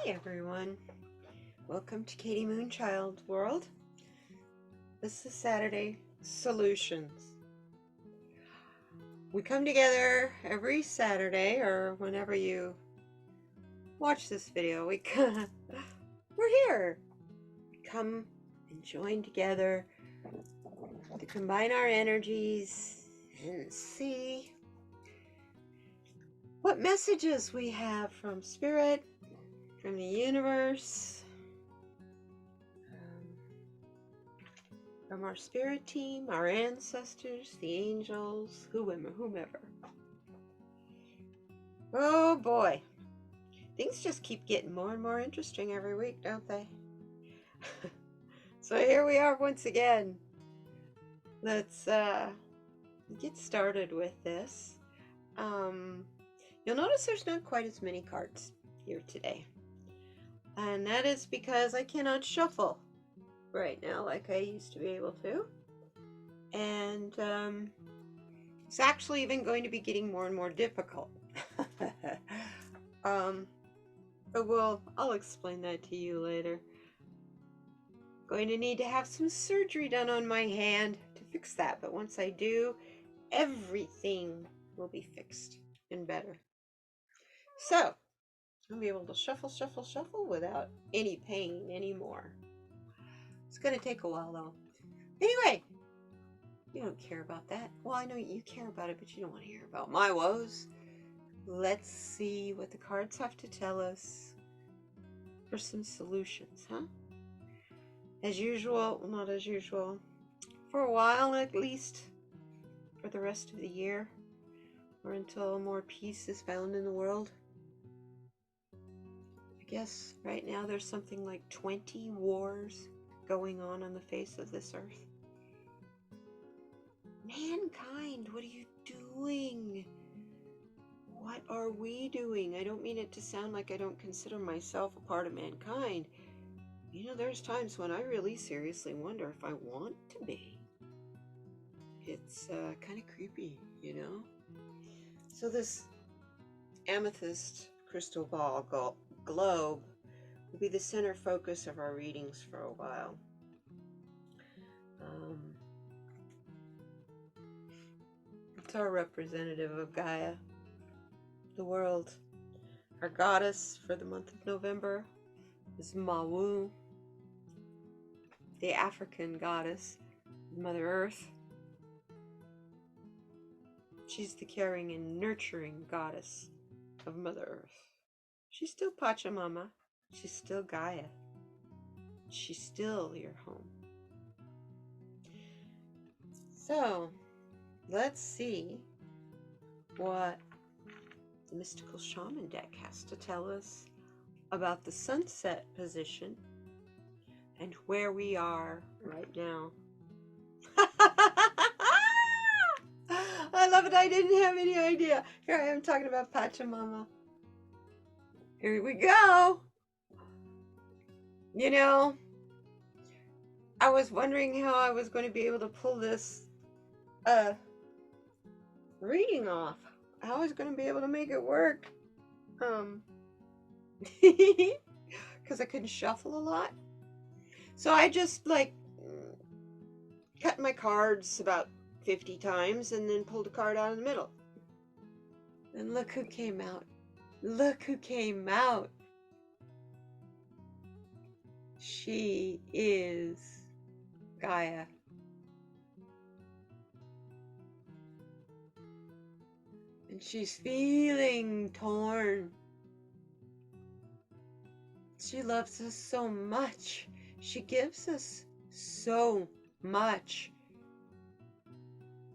Hi everyone, welcome to kdmoonchild world. This is Saturday Solutions. We come together every Saturday, or whenever you watch this video. We're here. We come and join together to combine our energies and see what messages we have from Spirit, from the universe, from our spirit team, our ancestors, the angels, whomever. Oh boy, things just keep getting more and more interesting every week, don't they? So here we are once again. Let's get started with this. You'll notice there's not quite as many cards here today, and that is because I cannot shuffle right now like I used to be able to, and it's actually even going to be getting more and more difficult. But I'll explain that to you later. Going to need to have some surgery done on my hand to fix that, but once I do, everything will be fixed and better. So I'll be able to shuffle without any pain anymore. It's going to take a while though. Anyway, you don't care about that. Well, I know you care about it, but you don't want to hear about my woes. Let's see what the cards have to tell us for some solutions, huh? As usual, well, not as usual, for a while at least, for the rest of the year, or until more peace is found in the world. I guess right now there's something like 20 wars going on the face of this earth. Mankind, what are you doing? What are we doing? I don't mean it to sound like I don't consider myself a part of mankind. You know, there's times when I really seriously wonder if I want to be. It's kind of creepy, you know? So this amethyst crystal ball globe will be the center focus of our readings for a while. It's our representative of Gaia, the world. Our goddess for the month of November is Mawu, the African goddess, Mother Earth. She's the caring and nurturing goddess of Mother Earth. She's still Pachamama. She's still Gaia. She's still your home. So, let's see what the Mystical Shaman deck has to tell us about the sunset position and where we are right now. I love it. I didn't have any idea. Here I am talking about Pachamama. Here we go. You know, I was wondering how I was going to be able to pull this reading off. How I was going to be able to make it work. Because I couldn't shuffle a lot. So I just cut my cards about 50 times and then pulled a card out of the middle. And look who came out. Look who came out. She is Gaia. And she's feeling torn. She loves us so much. She gives us so much.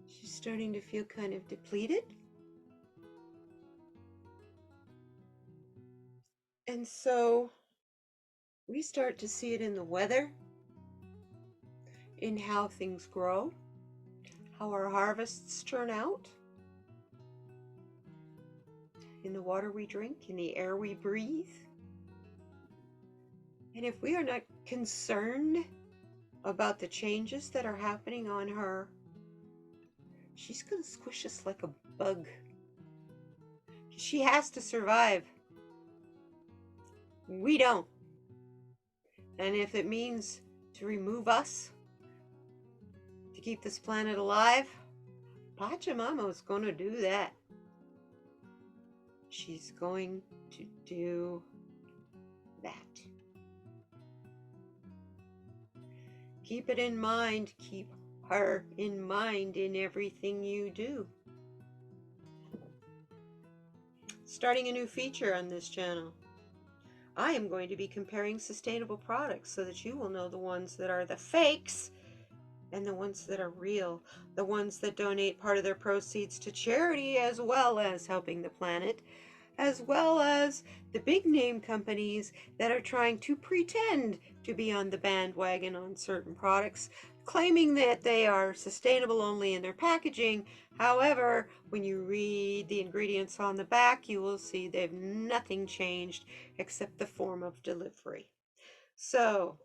She's starting to feel kind of depleted. And so we start to see it in the weather, in how things grow, how our harvests turn out, in the water we drink, in the air we breathe. And if we are not concerned about the changes that are happening on her, she's going to squish us like a bug. She has to survive. We don't. And if it means to remove us to keep this planet alive, Pachamama is going to do that. She's going to do that. Keep it in mind. Keep her in mind in everything you do. Starting a new feature on this channel. I am going to be comparing sustainable products so that you will know the ones that are the fakes and the ones that are real, the ones that donate part of their proceeds to charity as well as helping the planet, as well as the big name companies that are trying to pretend to be on the bandwagon on certain products, claiming that they are sustainable only in their packaging. However, when you read the ingredients on the back, you will see they've nothing changed except the form of delivery. So,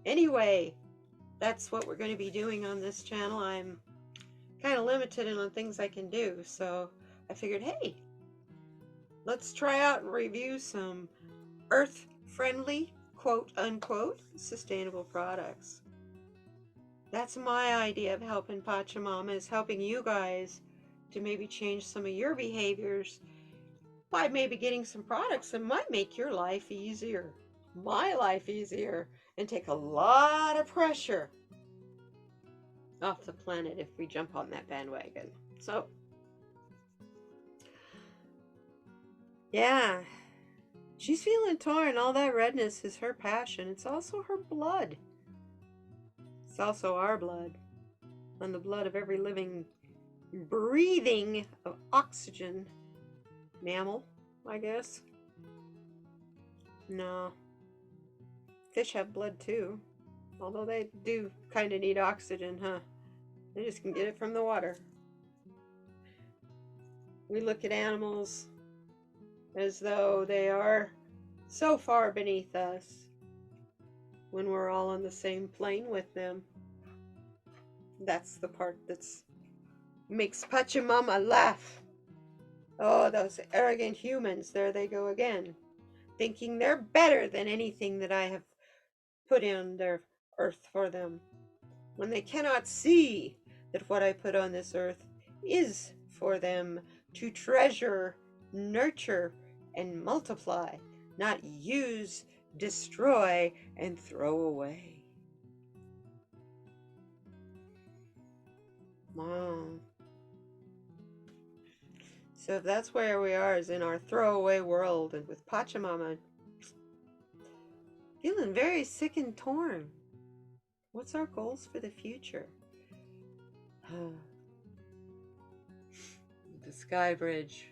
anyway, that's what we're going to be doing on this channel. I'm kind of limited on things I can do, so I figured, hey, let's try out and review some earth-friendly, quote-unquote, sustainable products. That's my idea of helping Pachamama, is helping you guys to maybe change some of your behaviors by maybe getting some products that might make your life easier, my life easier, and take a lot of pressure off the planet if we jump on that bandwagon. So, yeah, she's feeling torn. All that redness is her passion. It's also her blood. It's also our blood, and the blood of every living, breathing of oxygen mammal, I guess. No, fish have blood too, although they do kind of need oxygen, huh? They just can get it from the water. We look at animals as though they are so far beneath us when we're all on the same plane with them. That's the part that's makes Pachamama laugh. Oh, those arrogant humans, there they go again, thinking they're better than anything that I have put in their earth for them, when they cannot see that what I put on this earth is for them to treasure, nurture, and multiply, not use, destroy, and throw away. Wow. So if that's where we are, is in our throwaway world, and with Pachamama feeling very sick and torn, what's our goals for the future? The Sky Bridge.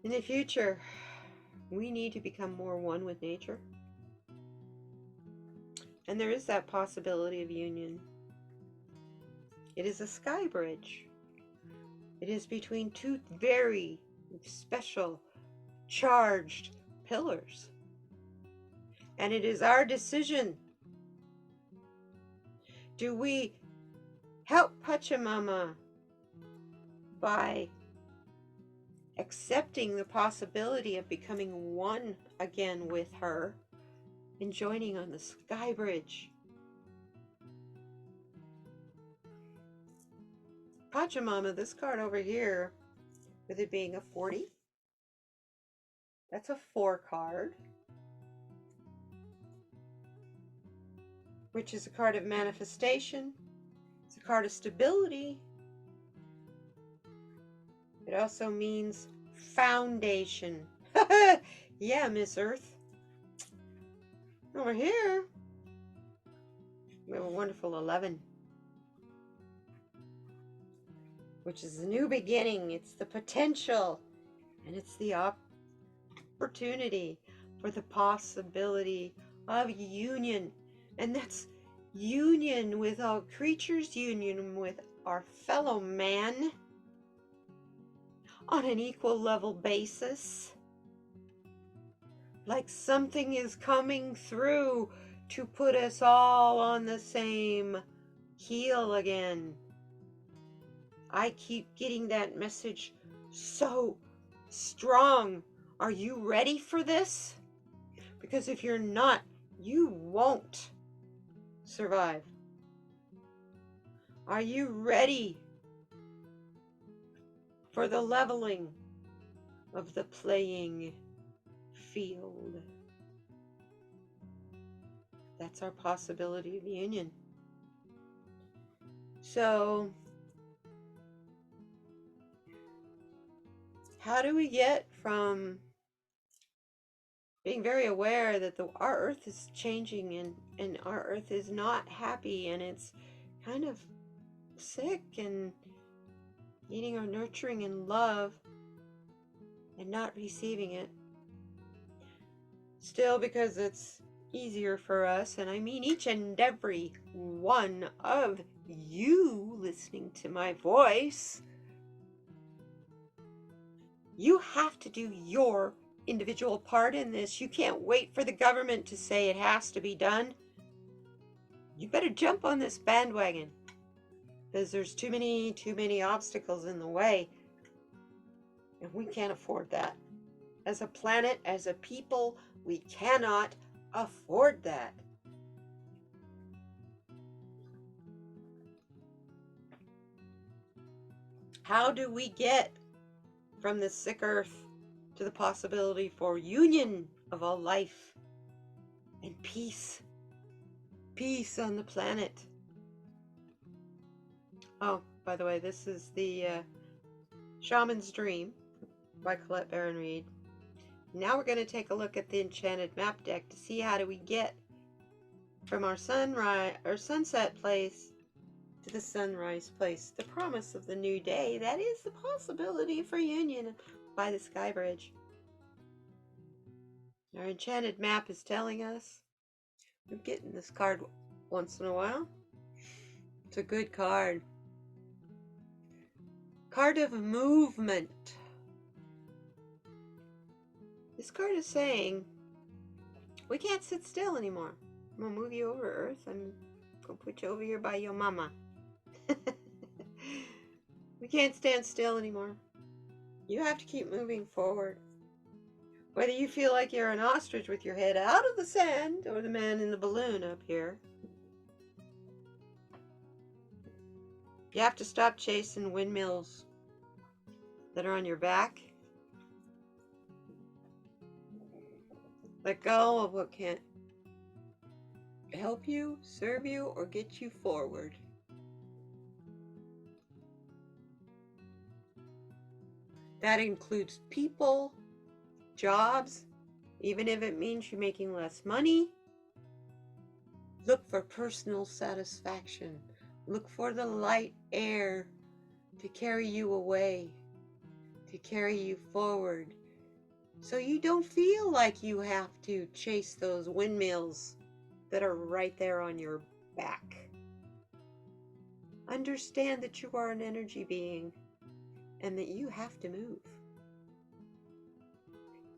In the future, we need to become more one with nature. And there is that possibility of union. It is a sky bridge. It is between two very special, charged pillars. And it is our decision. Do we help Pachamama by accepting the possibility of becoming one again with her and joining on the sky bridge? Pachamama, this card over here, with it being a 40, that's a 4 card, which is a card of manifestation. It's a card of stability. It also means foundation. Yeah, Miss Earth. Over here, we have a wonderful 11, which is a new beginning. It's the potential, and it's the opportunity for the possibility of union. And that's union with all creatures, union with our fellow man on an equal level basis. Like something is coming through to put us all on the same keel again. I keep getting that message so strong. Are you ready for this? Because if you're not, you won't survive. Are you ready for the leveling of the playing field? That's our possibility of union. So, how do we get from being very aware that our earth is changing and our earth is not happy and it's kind of sick and needing our nurturing and love and not receiving it? Still, because it's easier for us, and I mean each and every one of you listening to my voice, you have to do your individual part in this. You can't wait for the government to say it has to be done. You better jump on this bandwagon, because there's too many obstacles in the way, and we can't afford that. As a planet, as a people, we cannot afford that. How do we get from this sick earth to the possibility for union of all life and peace? Peace on the planet. Oh, by the way, this is the Shaman's Dream by Colette Baron Reed. Now we're going to take a look at the Enchanted Map deck to see how do we get from our sunrise or sunset place to the sunrise place, the promise of the new day. That is the possibility for union by the Sky Bridge. Our Enchanted Map is telling us, I'm getting this card once in a while. It's a good card. Card of movement. This card is saying, we can't sit still anymore. I'm going to move you over, Earth. I'm going to put you over here by your mama. We can't stand still anymore. You have to keep moving forward. Whether you feel like you're an ostrich with your head out of the sand or the man in the balloon up here, you have to stop chasing windmills that are on your back. Let go of what can't help you, serve you, or get you forward. That includes people, jobs, even if it means you're making less money. Look for personal satisfaction. Look for the light air to carry you away, to carry you forward, so you don't feel like you have to chase those windmills that are right there on your back. Understand that you are an energy being and that you have to move.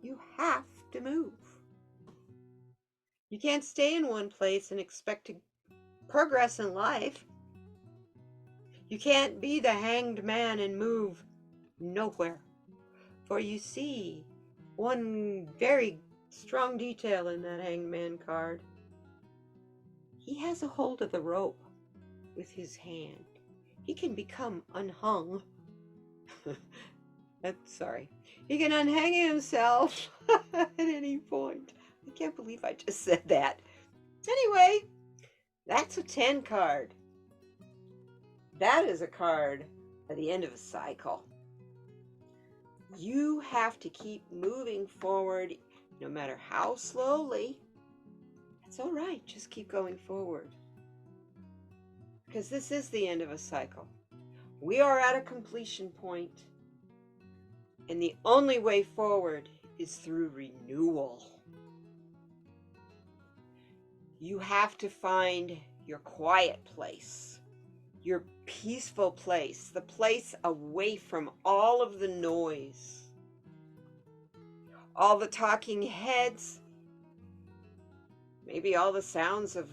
You have to move. You can't stay in one place and expect to progress in life. You can't be the hanged man and move nowhere. For you see, one very strong detail in that hanged man card. He has a hold of the rope with his hand. He can become unhung. Sorry. He can unhang himself at any point. I can't believe I just said that. Anyway, that's a 10 card. That is a card at the end of a cycle. You have to keep moving forward, no matter how slowly. It's all right. Just keep going forward. Because this is the end of a cycle. We are at a completion point. And the only way forward is through renewal. You have to find your quiet place, your peaceful place, the place away from all of the noise, all the talking heads, maybe all the sounds of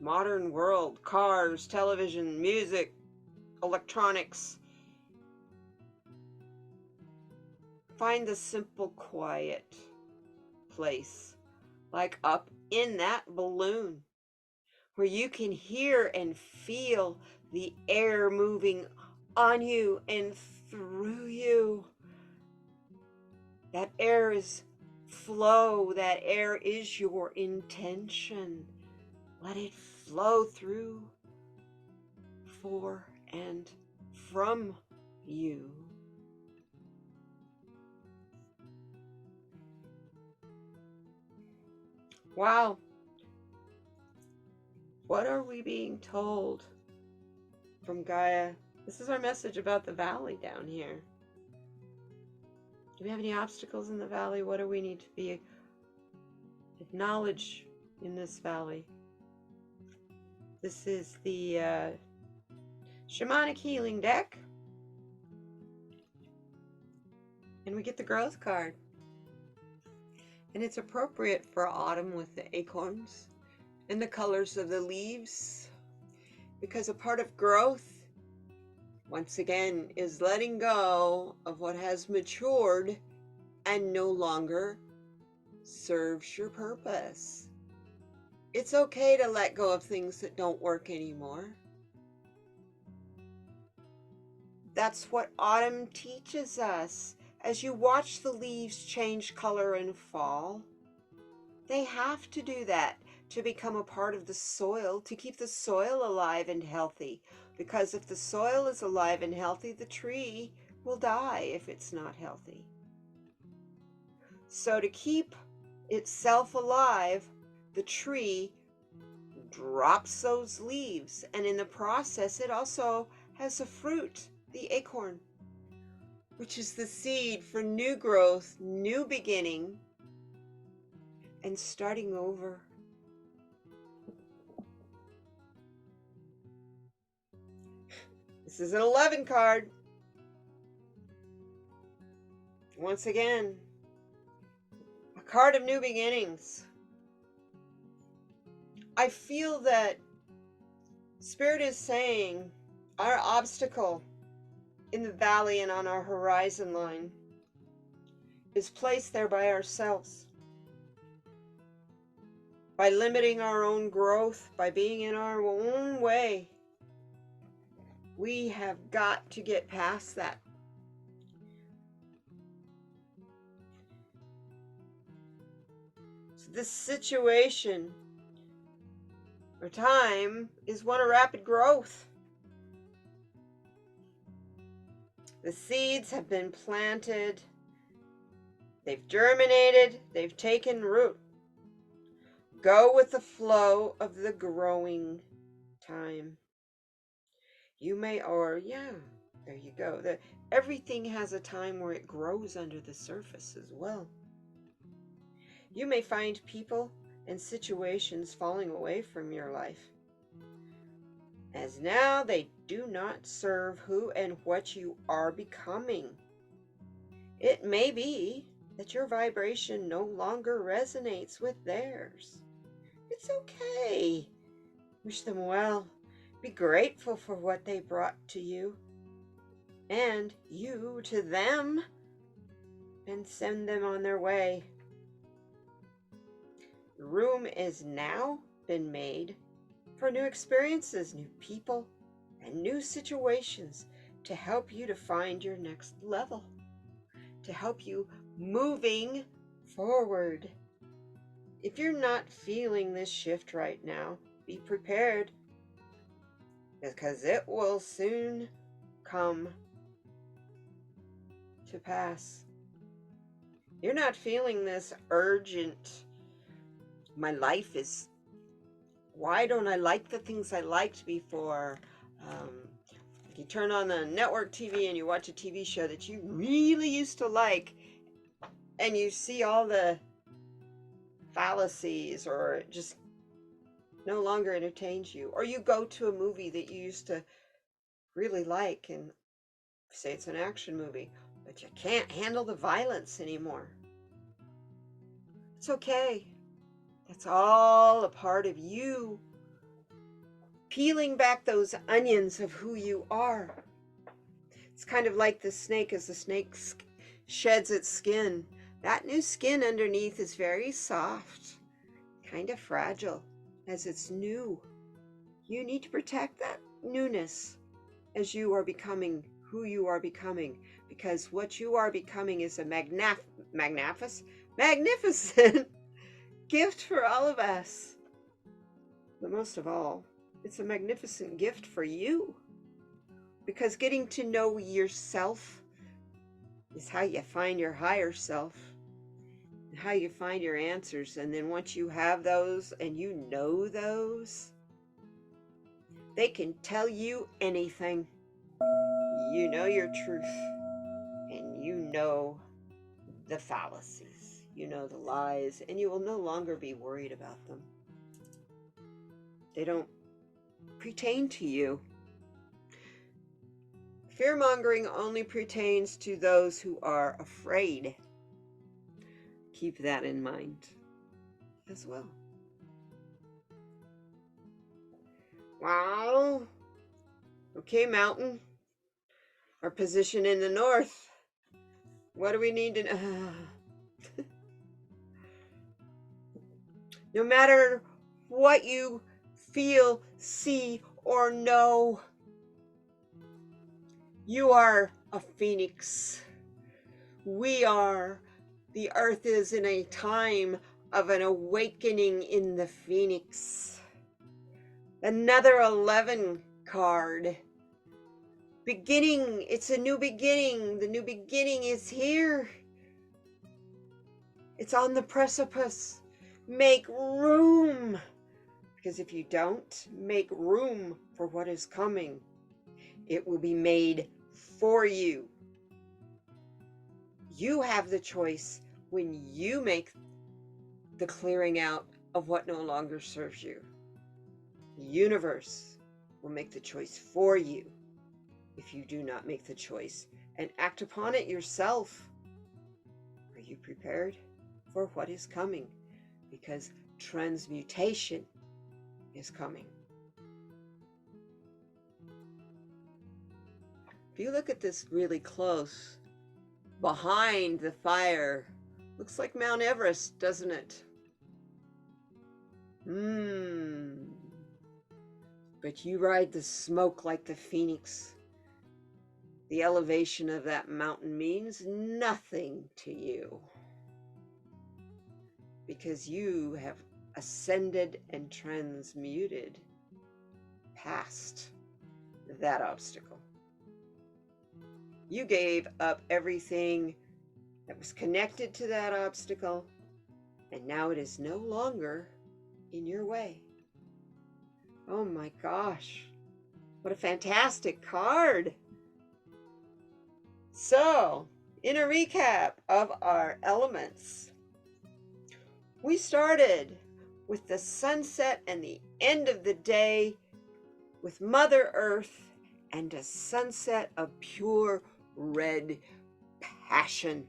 modern world, cars, television, music, electronics. Find the simple, quiet place, like up in that balloon, where you can hear and feel the air moving on you and through you. That air is flow. That air is your intention. Let it flow through, for, and from you. Wow. What are we being told from Gaia? This is our message about the valley down here. Do we have any obstacles in the valley? What do we need to be acknowledged in this valley? This is the shamanic healing deck. And we get the growth card. And it's appropriate for autumn with the acorns and the colors of the leaves, because a part of growth, once again, is letting go of what has matured and no longer serves your purpose. It's okay to let go of things that don't work anymore. That's what autumn teaches us. As you watch the leaves change color and fall, they have to do that to become a part of the soil, to keep the soil alive and healthy. Because if the soil is alive and healthy, the tree will die if it's not healthy. So to keep itself alive, the tree drops those leaves, and in the process it also has a fruit, the acorn, which is the seed for new growth, new beginning, and starting over. This is an 11 card. Once again, a card of new beginnings. I feel that Spirit is saying our obstacle in the valley and on our horizon line is placed there by ourselves. By limiting our own growth, by being in our own way. We have got to get past that. So this situation or time is one of rapid growth. The seeds have been planted, they've germinated, they've taken root. Go with the flow of the growing time. You may, there you go. Everything has a time where it grows under the surface as well. You may find people and situations falling away from your life, as now they do not serve who and what you are becoming. It may be that your vibration no longer resonates with theirs. It's okay. Wish them well. Be grateful for what they brought to you, and you to them, and send them on their way. The room is now been made for new experiences, new people, and new situations to help you to find your next level, to help you moving forward. If you're not feeling this shift right now, be prepared, because it will soon come to pass. You're not feeling this urgent, my life is, why don't I like the things I liked before? You turn on the network TV and you watch a TV show that you really used to like, and you see all the fallacies, or it just no longer entertains you. Or you go to a movie that you used to really like, and say it's an action movie, but you can't handle the violence anymore. It's okay. That's all a part of you peeling back those onions of who you are. It's kind of like the snake. As the snake sheds its skin, that new skin underneath is very soft, kind of fragile, as it's new. You need to protect that newness as you are becoming who you are becoming, because what you are becoming is a magnificent gift for all of us. But most of all, it's a magnificent gift for you, because getting to know yourself is how you find your higher self, and how you find your answers. And then once you have those and you know those, they can tell you anything. You know your truth, and you know the fallacies, you know the lies, and you will no longer be worried about them. They don't pertain to you. Fear-mongering only pertains to those who are afraid. Keep that in mind as well. Wow. Okay, mountain. Our position in the north. What do we need to know? No matter what you feel, see, or know, you are a phoenix. We are. The earth is in a time of an awakening in the phoenix. Another 11 card. Beginning. It's a new beginning. The new beginning is here. It's on the precipice. Make room. Because if you don't make room for what is coming, it will be made for you. You have the choice when you make the clearing out of what no longer serves you. The universe will make the choice for you if you do not make the choice and act upon it yourself. Are you prepared for what is coming? Because transmutation is coming. If you look at this really close, behind the fire, looks like Mount Everest, doesn't it? But you ride the smoke like the phoenix. The elevation of that mountain means nothing to you, because you have ascended and transmuted past that obstacle. You gave up everything that was connected to that obstacle, and now it is no longer in your way. Oh my gosh, what a fantastic card. So, in a recap of our elements, we started with the sunset and the end of the day with Mother Earth and a sunset of pure red passion.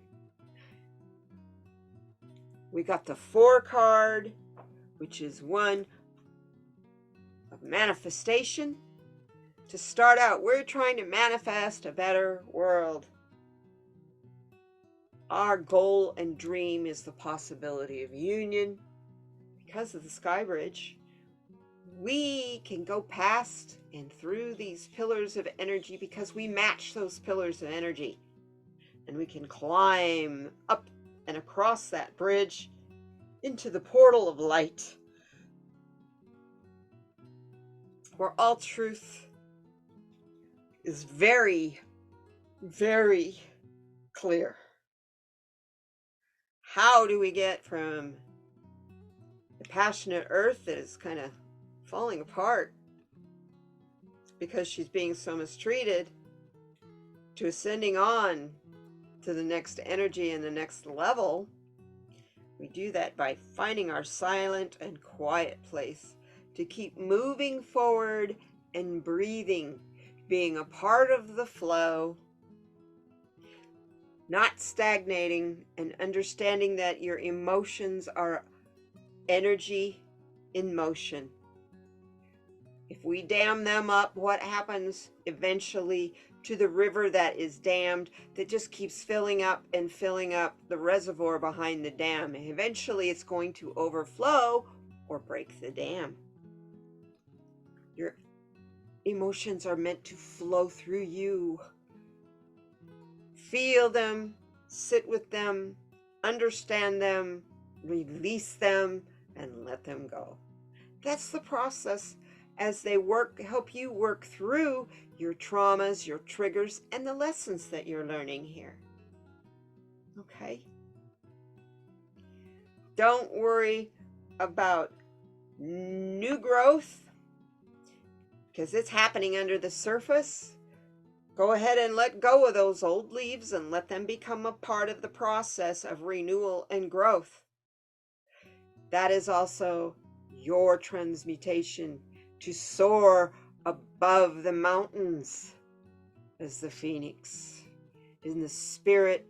We got the 4 card, which is one of manifestation. To start out, we're trying to manifest a better world. Our goal and dream is the possibility of union. Because of the Sky Bridge, we can go past and through these pillars of energy because we match those pillars of energy. And we can climb up and across that bridge into the portal of light, where all truth is very, very clear. How do we get from the passionate earth that is kind of falling apart because she's being so mistreated to ascending on to the next energy and the next level? We do that by finding our silent and quiet place to keep moving forward and breathing, being a part of the flow, not stagnating, and understanding that your emotions are energy in motion. If we dam them up, what happens eventually to the river that is dammed, that just keeps filling up and filling up the reservoir behind the dam? Eventually it's going to overflow or break the dam. Your emotions are meant to flow through you. Feel them, sit with them, understand them, release them, and let them go. That's the process as they help you work through your traumas, your triggers, and the lessons that you're learning here. Okay? Don't worry about new growth because it's happening under the surface. Go ahead and let go of those old leaves and let them become a part of the process of renewal and growth. That is also your transmutation to soar above the mountains as the phoenix, in the spirit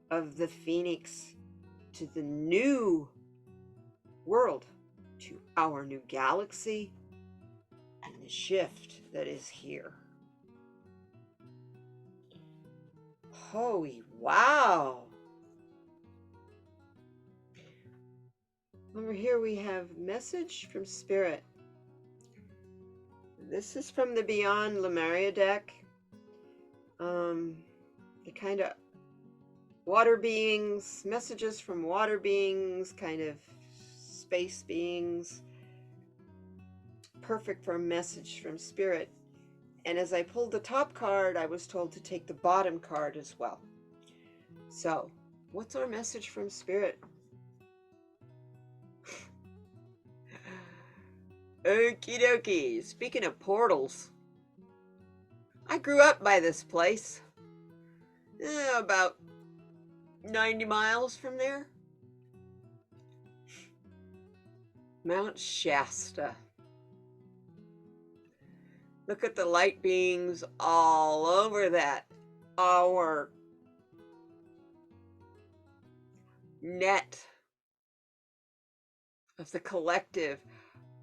of the phoenix, to the new world, to our new galaxy, and the shift that is here. Holy wow! Over here we have message from Spirit. This is from the Beyond Lemuria deck. The kind of water beings, messages from water beings, kind of space beings. Perfect for a message from Spirit. And as I pulled the top card, I was told to take the bottom card as well. So, what's our message from Spirit? Okie dokie. Speaking of portals, I grew up by this place. About 90 miles from there. Mount Shasta. Look at the light beings all over that. Our net of the collective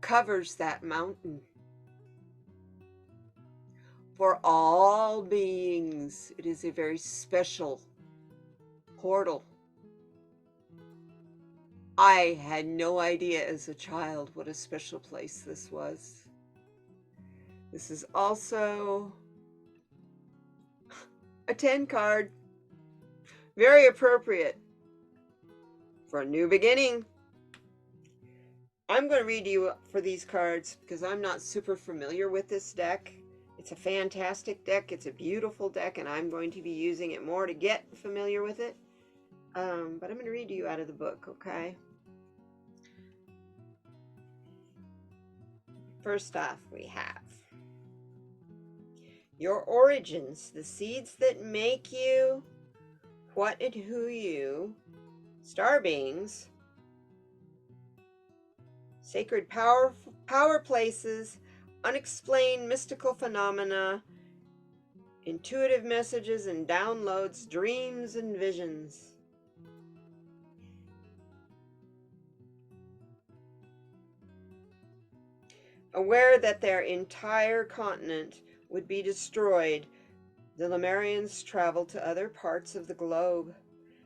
covers that mountain. For all beings, it is a very special portal. I had no idea as a child what a special place this was. This is also a 10 card. Very appropriate for a new beginning. I'm going to read you for these cards because I'm not super familiar with this deck. It's a fantastic deck. It's a beautiful deck, and I'm going to be using it more to get familiar with it. But I'm going to read you out of the book, okay? First off, we have your origins, the seeds that make you, what and who you, star beings, sacred power places, unexplained mystical phenomena, intuitive messages and downloads, dreams and visions. Aware that their entire continent would be destroyed, the Lemurians traveled to other parts of the globe.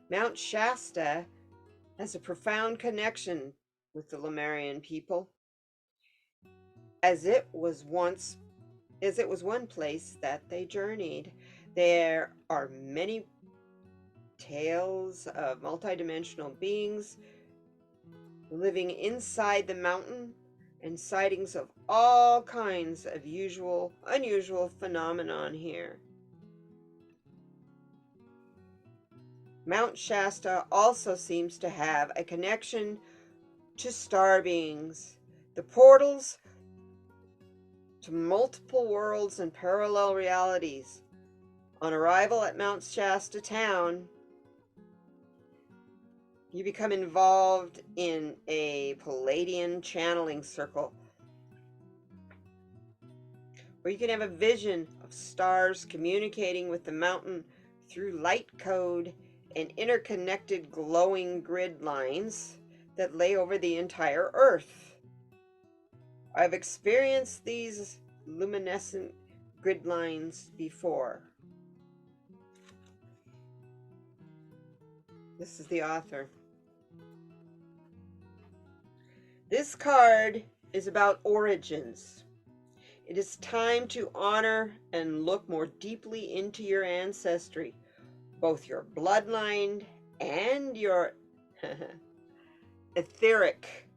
Mount Shasta has a profound connection with the Lemurian people, as it was one place that they journeyed. There are many tales of multidimensional beings living inside the mountain and sightings of all kinds of unusual phenomenon here. Mount Shasta also seems to have a connection to star beings, the portals to multiple worlds and parallel realities. On arrival at Mount Shasta town, you become involved in a Palladian channeling circle, where you can have a vision of stars communicating with the mountain through light code and interconnected glowing grid lines that lay over the entire Earth. I've experienced these luminescent grid lines before. This is the author. This card is about origins. It is time to honor and look more deeply into your ancestry, both your bloodline and your etheric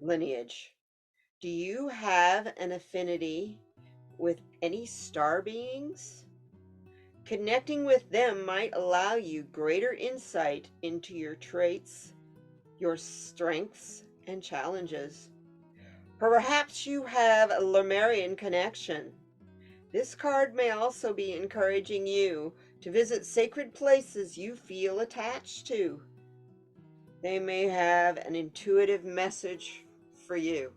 lineage. Do you have an affinity with any star beings? Connecting with them might allow you greater insight into your traits, your strengths, and challenges. Perhaps you have a Lemurian connection. This card may also be encouraging you to visit sacred places you feel attached to. They may have an intuitive message for you.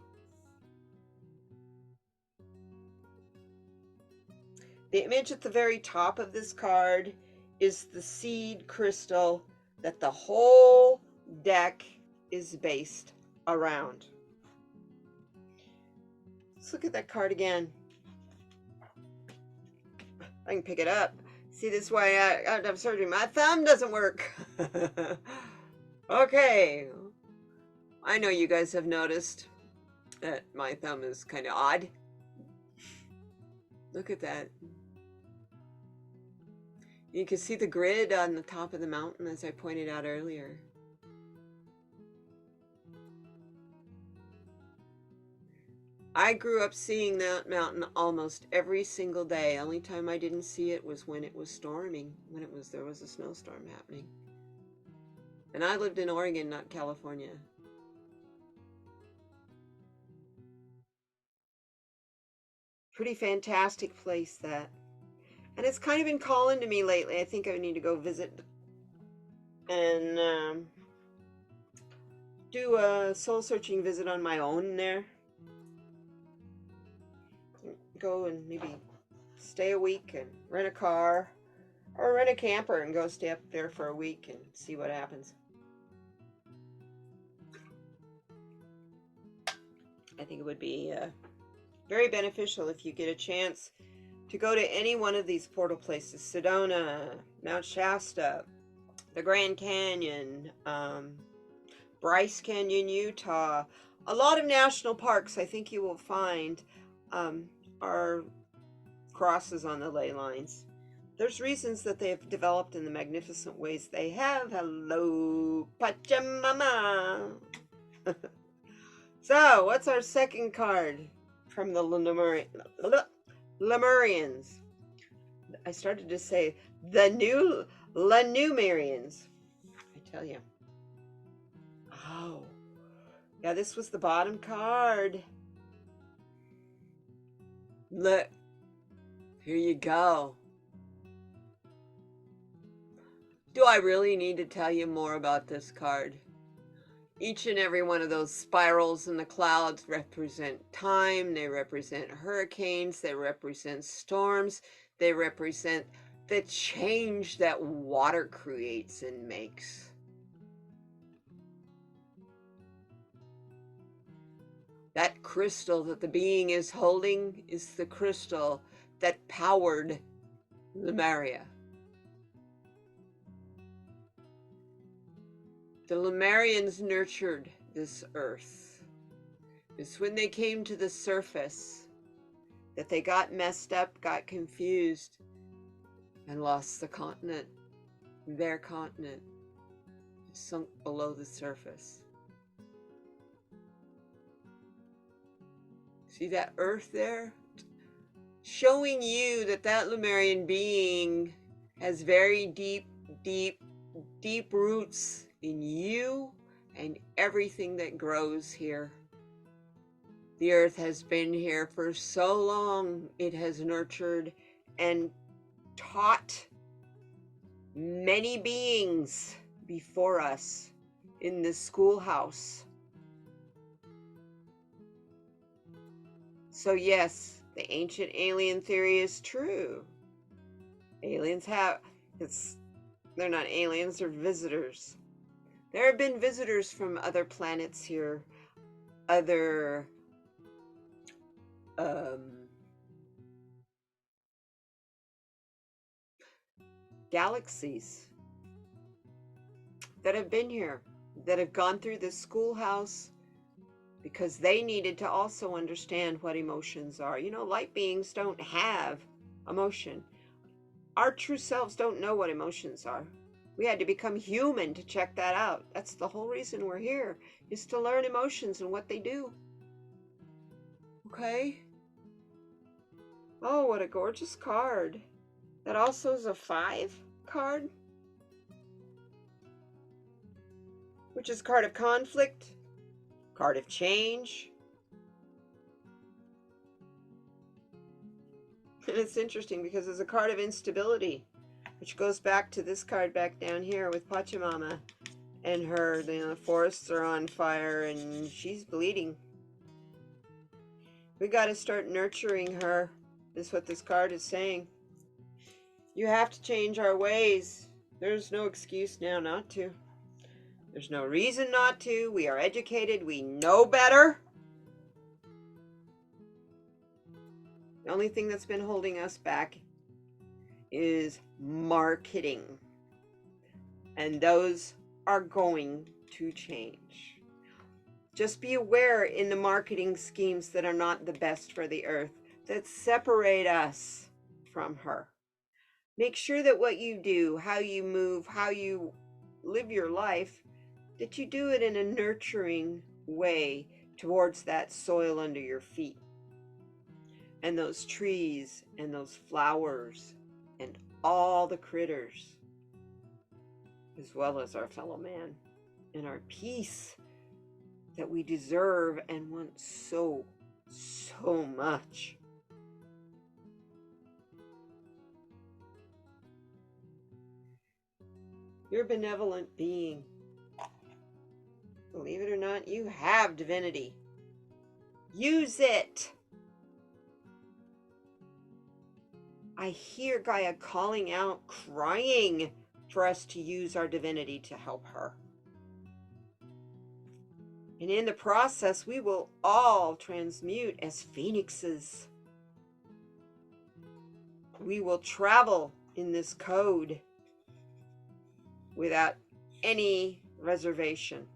The image at the very top of this card is the seed crystal that the whole deck is based around. Let's look at that card again. I can pick it up. See, this is why I have to have surgery. My thumb doesn't work. Okay. I know you guys have noticed that my thumb is kind of odd. Look at that. You can see the grid on the top of the mountain, as I pointed out earlier. I grew up seeing that mountain almost every single day. Only time I didn't see it was when it was storming, when there was a snowstorm happening. And I lived in Oregon, not California. Pretty fantastic place, that. And it's kind of been calling to me lately. I think I need to go visit and do a soul-searching visit on my own there. Go and maybe stay a week and rent a car or rent a camper and go stay up there for a week and see what happens. I think it would be very beneficial if you get a chance to go to any one of these portal places: Sedona, Mount Shasta, the Grand Canyon, Bryce Canyon, Utah. A lot of national parks, I think you will find, are crosses on the ley lines. There's reasons that they have developed in the magnificent ways they have. Hello, Pachamama. So, what's our second card from the Lemurians? I started to say the Lemurians. I tell you. Oh, yeah, this was the bottom card. Look, here you go. Do I really need to tell you more about this card? Each and every one of those spirals in the clouds represent time. They represent hurricanes. They represent storms. They represent the change that water creates and makes. That crystal that the being is holding is the crystal that powered Lemuria. The Lemurians nurtured this earth. It's when they came to the surface that they got messed up, got confused, and lost the continent. Their continent sunk below the surface. See that earth there? Showing you that that Lemurian being has very deep, deep, deep roots in you and everything that grows here. The earth has been here for so long. It has nurtured and taught many beings before us in this schoolhouse. So yes, the ancient alien theory is true. Aliens they're not aliens, they're visitors. There have been visitors from other planets here, other galaxies that have been here, that have gone through this schoolhouse because they needed to also understand what emotions are. You know, light beings don't have emotion. Our true selves don't know what emotions are. We had to become human to check that out. That's the whole reason we're here, is to learn emotions and what they do. Okay? Oh, what a gorgeous card. That also is a 5 card, which is card of conflict, card of change. And it's interesting because it's a card of instability, which goes back to this card back down here with Pachamama and her. The forests are on fire and she's bleeding. We got to start nurturing her, is what this card is saying. You have to change our ways. There's no excuse now not to. There's no reason not to. We are educated. We know better. The only thing that's been holding us back is marketing. And those are going to change. Just be aware in the marketing schemes that are not the best for the earth, that separate us from her. Make sure that what you do, how you move, how you live your life, that you do it in a nurturing way towards that soil under your feet, and those trees and those flowers and all the critters, as well as our fellow man, and our peace that we deserve and want so much. You're a benevolent being. Believe it or not, you have divinity. Use it. I hear Gaia calling out, crying for us to use our divinity to help her. And in the process, we will all transmute as phoenixes. We will travel in this code without any reservation.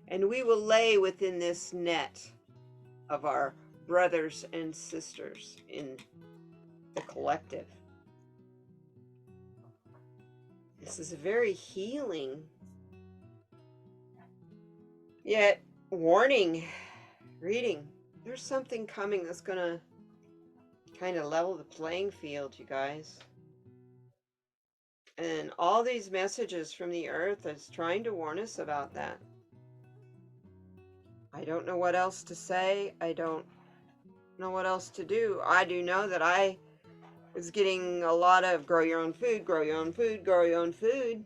And we will lay within this net of our brothers and sisters in the collective. This is a very healing, yet warning reading. There's something coming that's going to kind of level the playing field, you guys. And all these messages from the earth is trying to warn us about that. I don't know what else to say. I don't know what else to do. I do know that I was getting a lot of grow your own food, grow your own food, grow your own food.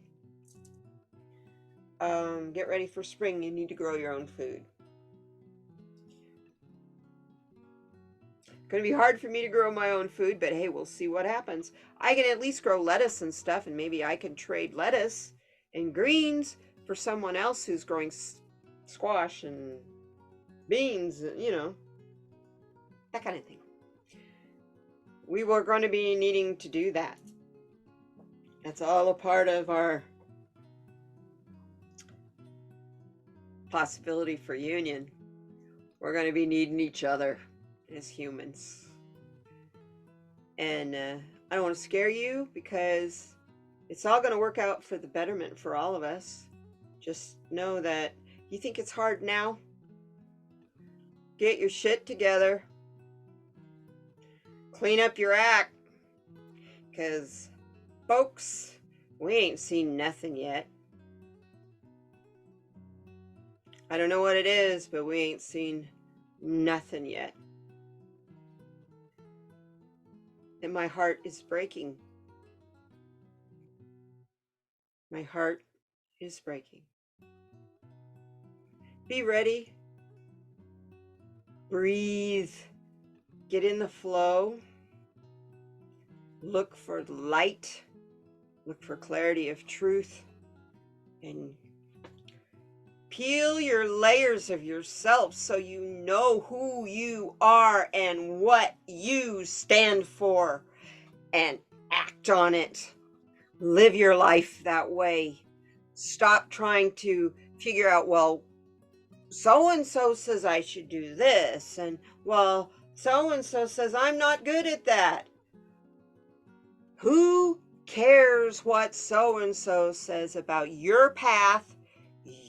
Get ready for spring. You need to grow your own food. Going to be hard for me to grow my own food, but hey, we'll see what happens. I can at least grow lettuce and stuff, and maybe I can trade lettuce and greens for someone else who's growing squash and beans, you know, that kind of thing. We were going to be needing to do that. That's all a part of our possibility for union. We're going to be needing each other as humans. And I don't want to scare you because it's all going to work out for the betterment for all of us. Just know that you think it's hard now. Get your shit together. Clean up your act. Because, folks, we ain't seen nothing yet. I don't know what it is, but we ain't seen nothing yet. And my heart is breaking. My heart is breaking. Be ready. Breathe. Get in the flow. Look for light. Look for clarity of truth. And Peel your layers of yourself so you know who you are and what you stand for, and act on it. Live your life that way. Stop trying to figure out, well, so and so says I should do this, and well, so and so says I'm not good at that. Who cares what so and so says about your path,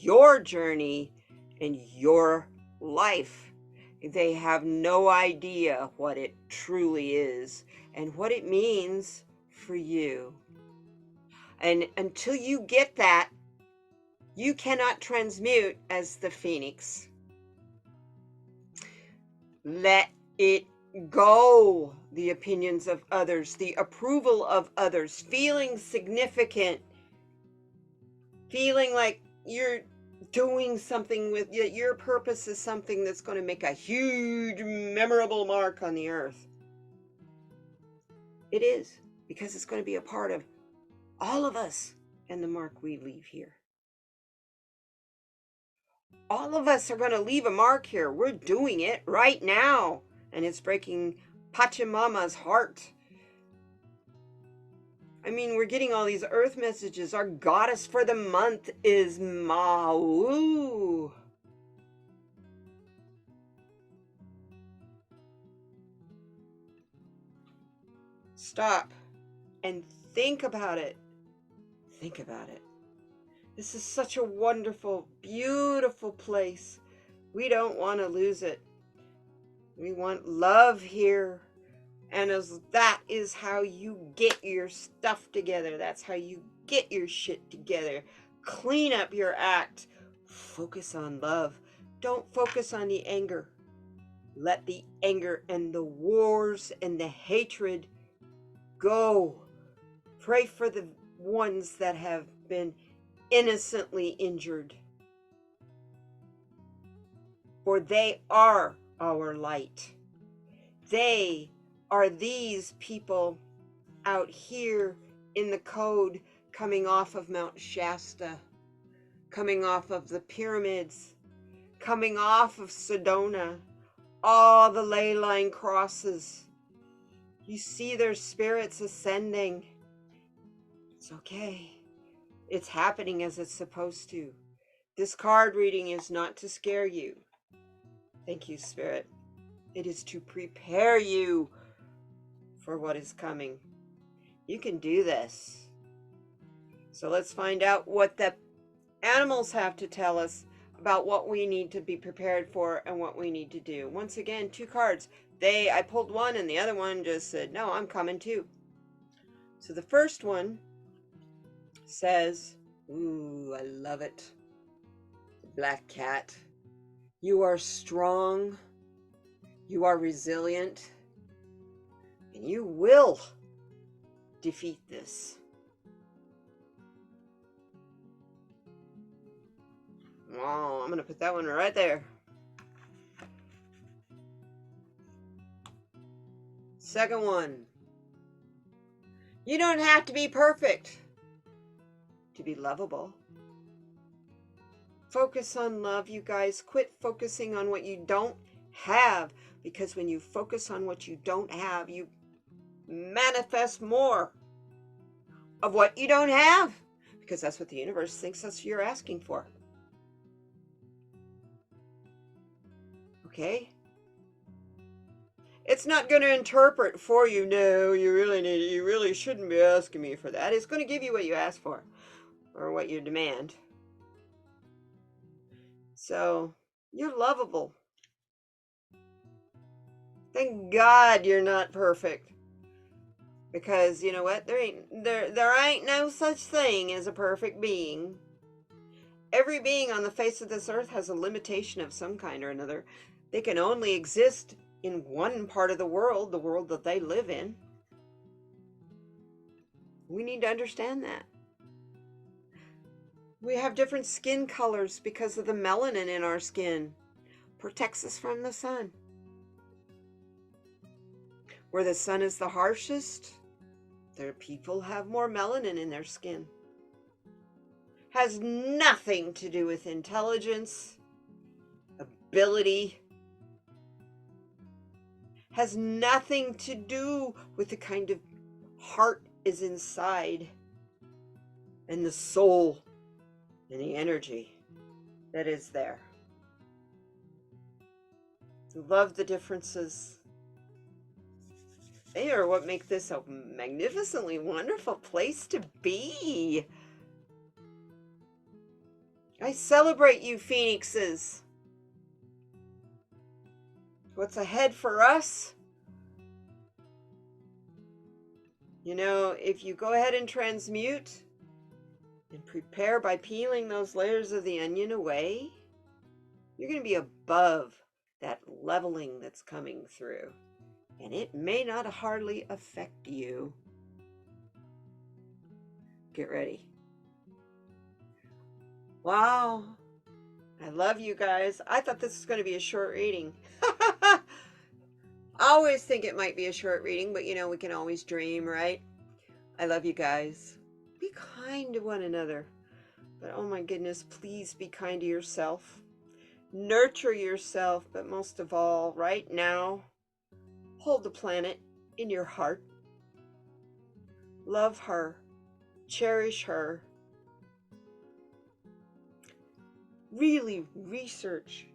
your journey, and your life? They have no idea what it truly is and what it means for you. And until you get that, you cannot transmute as the phoenix. Let it go. The opinions of others, the approval of others, feeling significant, feeling like you're doing something with your purpose is something that's going to make a huge, memorable mark on the earth. It is, because it's going to be a part of all of us and the mark we leave here. All of us are going to leave a mark here. We're doing it right now, and it's breaking Pachamama's heart. I mean, we're getting all these earth messages. Our goddess for the month is Mau. Stop and think about it. Think about it. This is such a wonderful, beautiful place. We don't want to lose it. We want love here. And as that is how you get your stuff together. That's how you get your shit together. Clean up your act. Focus on love. Don't focus on the anger. Let the anger and the wars and the hatred go. Pray for the ones that have been innocently injured. For they are our light. They are these people out here in the code, coming off of Mount Shasta, coming off of the pyramids, coming off of Sedona, all the ley line crosses. You see their spirits ascending. It's okay. It's happening as it's supposed to. This card reading is not to scare you. Thank you, Spirit. It is to prepare you for what is coming. You can do this. So let's find out what the animals have to tell us about what we need to be prepared for and what we need to do. Once again, 2 cards. I pulled one and the other one just said, no, I'm coming too. So the first one says, ooh, I love it. Black cat. You are strong. You are resilient. And you will defeat this. Oh, I'm going to put that one right there. Second one. You don't have to be perfect to be lovable. Focus on love, you guys. Quit focusing on what you don't have, because when you focus on what you don't have, you manifest more of what you don't have, because that's what the universe thinks that's what you're asking for. Okay? It's not going to interpret for you. No, you really shouldn't be asking me for that. It's going to give you what you ask for, or what you demand. So, you're lovable. Thank God you're not perfect. Because you know what? There ain't no such thing as a perfect being. Every being on the face of this earth has a limitation of some kind or another. They can only exist in one part of the world that they live in. We need to understand that. We have different skin colors because of the melanin in our skin. Protects us from the sun. Where the sun is the harshest, their people have more melanin in their skin. has nothing to do with intelligence, ability, has nothing to do with the kind of heart is inside and the soul and the energy that is there. Love the differences. They are what make this a magnificently wonderful place to be. I celebrate you, Phoenixes. What's ahead for us? You know, if you go ahead and transmute and prepare by peeling those layers of the onion away, you're going to be above that leveling that's coming through. And it may not hardly affect you. Get ready. Wow. I love you guys. I thought this was going to be a short reading. I always think it might be a short reading, but you know, we can always dream, right? I love you guys. Be kind to one another. But oh my goodness, please be kind to yourself. Nurture yourself, but most of all, right now, hold the planet in your heart. Love her. Cherish her. Really research